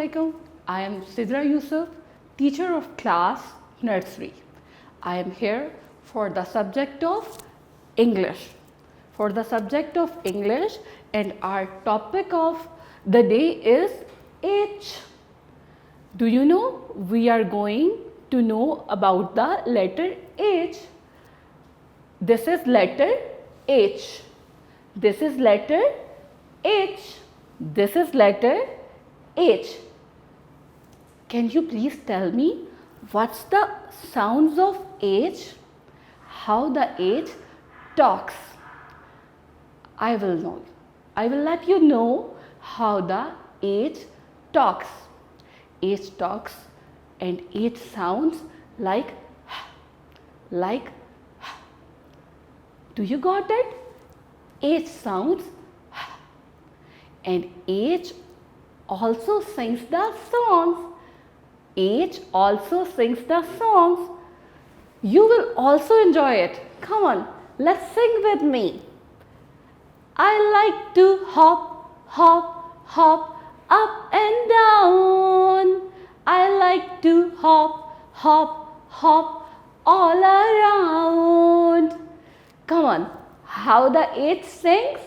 Assalamualaikum. I am Sidra Yusuf, teacher of class Nursery. I am here for the subject of English. For the subject of English, and our topic of the day is H. Do you know we are going to know about the letter H? This is letter H. This is letter H. This is letter H. Can you please tell me what's the sounds of H? How the H talks? I will let you know how the H talks. H talks and H sounds like. Do you got it? H sounds and H also sings the songs. H also sings the songs. You will also enjoy it. Come on, let's sing with me. I like to hop, hop, hop up and down. I like to hop, hop, hop all around. Come on, how the H sings?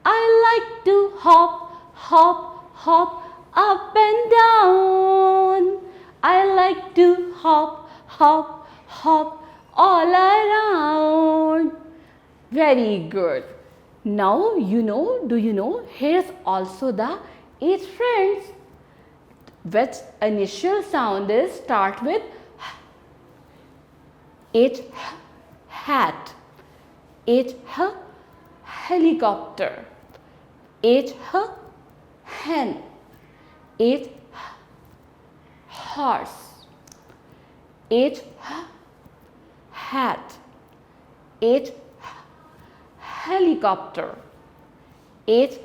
I like to hop, hop, hop up and down. I like to hop, hop, hop all around. Very good. Now do you know, here's also the H friends, which initial sound is start with H, hat, H, helicopter, H, hen, H, horse, H, hat, H, helicopter, H,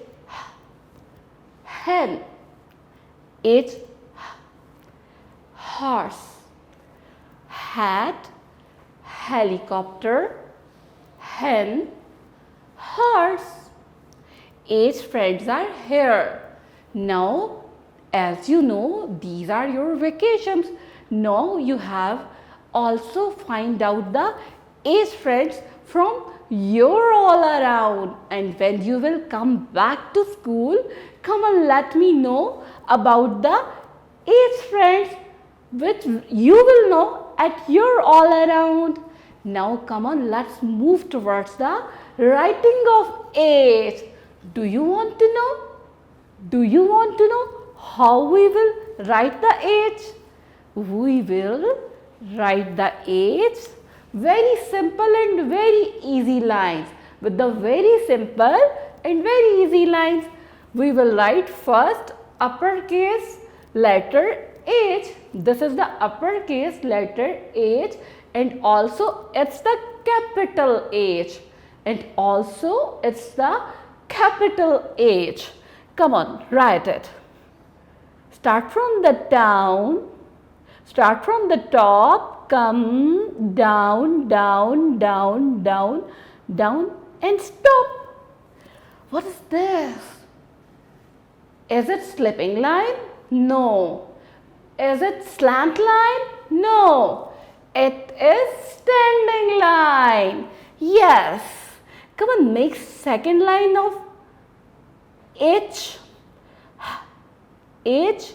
hen, H, horse, hat, helicopter, hen, horse. H friends are here. Now, as you know, these are your vacations. Now you have also find out the H friends from your all around, and when you will come back to school, come and let me know about the H friends which you will know at your all around. Now come on, let's move towards the writing of H. Do you want to know? Do you want to know how we will write the H? We will write the H very simple and very easy lines. With the very simple and very easy lines, we will write first uppercase letter H. This is the uppercase letter H, and also it's the capital H, and also it's the capital H. Come on, write it. Start from the down, start from the top, come down, down, down, down, down, and stop. What is this? Is it slipping line? No. Is it slant line? No. It is standing line. Yes. Come on, make second line of H, H,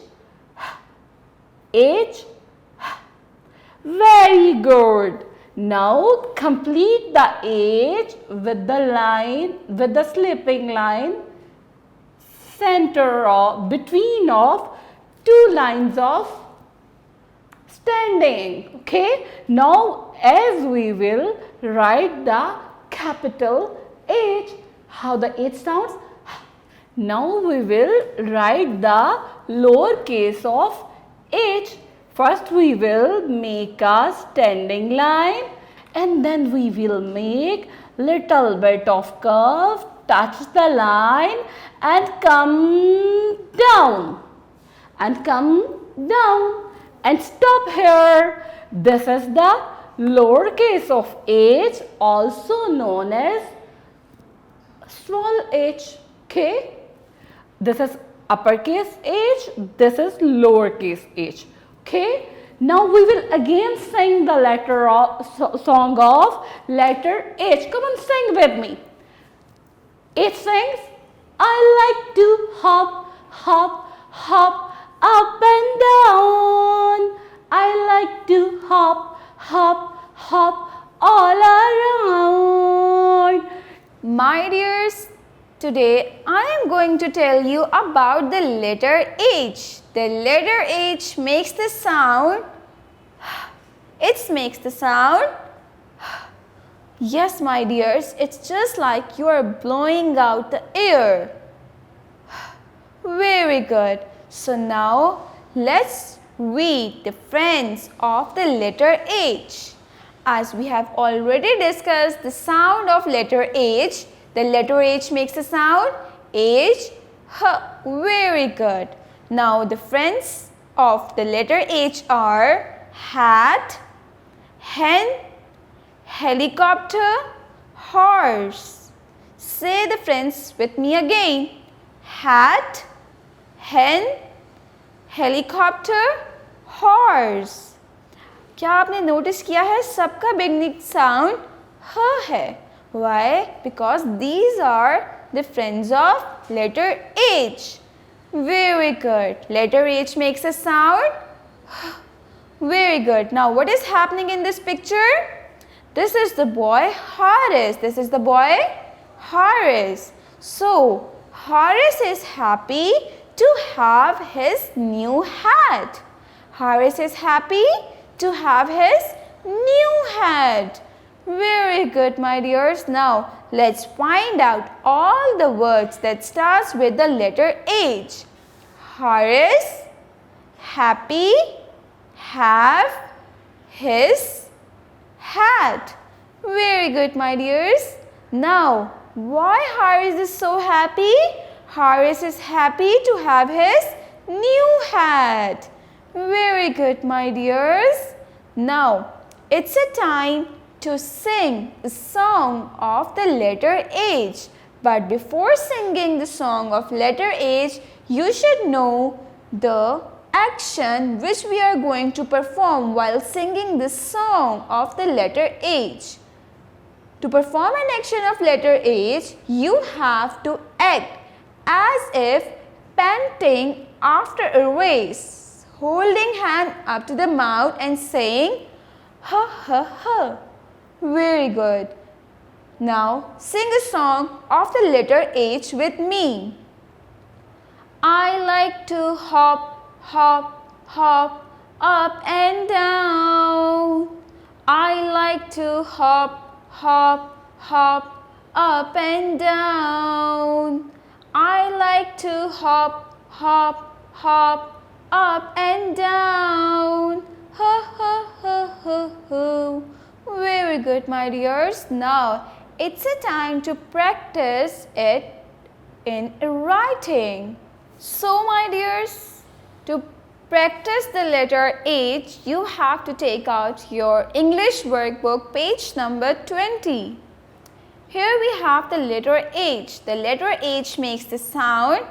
H. Very good. Now complete the H with the line, with the slipping line, center of, between of two lines of standing. Okay. Now as we will write the capital H, how the H sounds? Now we will write the lowercase of H. First we will make a standing line, and then we will make little bit of curve, touch the line and come down and come down and stop here. This is the lowercase of H, also known as small h. Okay, this is uppercase H, this is lowercase h. Okay, now we will again sing the song of letter H. Come on, sing with me. It sings, I like to hop, hop, hop up and down. I like to hop, hop, hop all around. My dears, today I am going to tell you about the letter H. The letter H makes the sound, yes my dears, it's just like you are blowing out the air. Very good. So now let's read the friends of the letter H. As we have already discussed the sound of letter H, the letter H makes a sound H, H. Very good. Now the friends of the letter H are hat, hen, helicopter, horse. Say the friends with me again. Hat, hen, helicopter, horse. क्या आपने notice किया है सबका beginning sound ह है? Why? Because these are the friends of letter H. Very good. Letter H makes a sound. Very good. Now what is happening in this picture? This is the boy Haris. This is the boy Haris. So Haris is happy to have his new hat. Haris is happy to have his new hat. Very good, my dears. Now let's find out all the words that starts with the letter H. Haris, happy, have, his, hat. Very good, my dears. Now, why Haris is so happy? Haris is happy to have his new hat. Very good, my dears. Now, it's a time to sing the song of the letter H. But before singing the song of letter H, you should know the action which we are going to perform while singing the song of the letter H. To perform an action of letter H, you have to act as if panting after a race, holding hand up to the mouth and saying ha ha ha. Very good. Now sing a song of the letter H with me. I like to hop, hop, hop up and down. I like to hop, hop, hop up and down. I like to hop, hop, hop up and down. Ha ha ha ha ha. Very good, my dears. Now it's a time to practice it in writing. So my dears, to practice the letter H, you have to take out your English workbook, page number 20. Here we have the letter H. The letter H makes the sound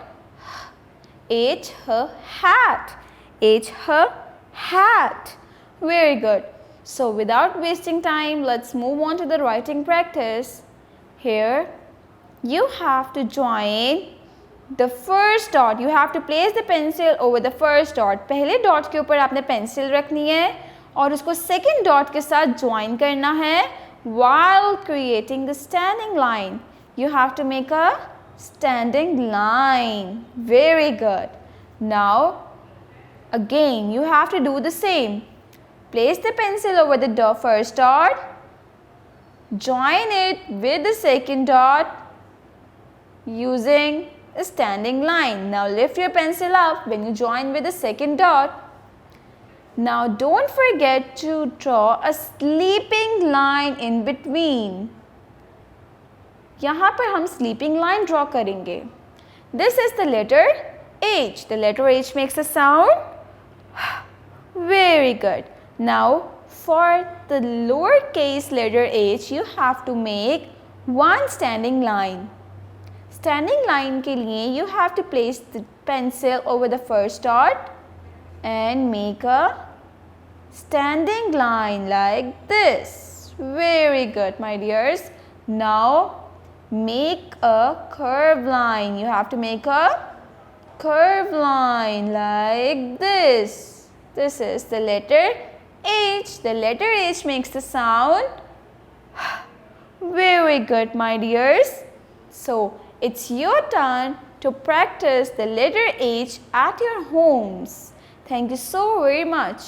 H, H, hat. H, H, hat. Very good. So without wasting time, let's move on to the writing practice. Here you have to join the first dot. You have to place the pencil over the first dot. पहले dot के ऊपर आपने pencil रखनी है और उसको second dot के साथ join करना है while creating the standing line. You have to make a standing line. Very good. Now again you have to do the same. Place the pencil over the first dot, join it with the second dot using a standing line. Now lift your pencil up when you join with the second dot. Now don't forget to draw a sleeping line in between. यहाँ पर हम sleeping line draw करेंगे. This is the letter H. The letter H makes a sound. Very good. Now for the lowercase letter H, you have to make one standing line. Standing line के लिए you have to place the pencil over the first dot and make a standing line like this. Very good, my dears. Now make a curved line. You have to make a curved line like this. This is the letter H. The letter H makes the sound. Very good, my dears. So it's your turn to practice the letter H at your homes. Thank you so very much.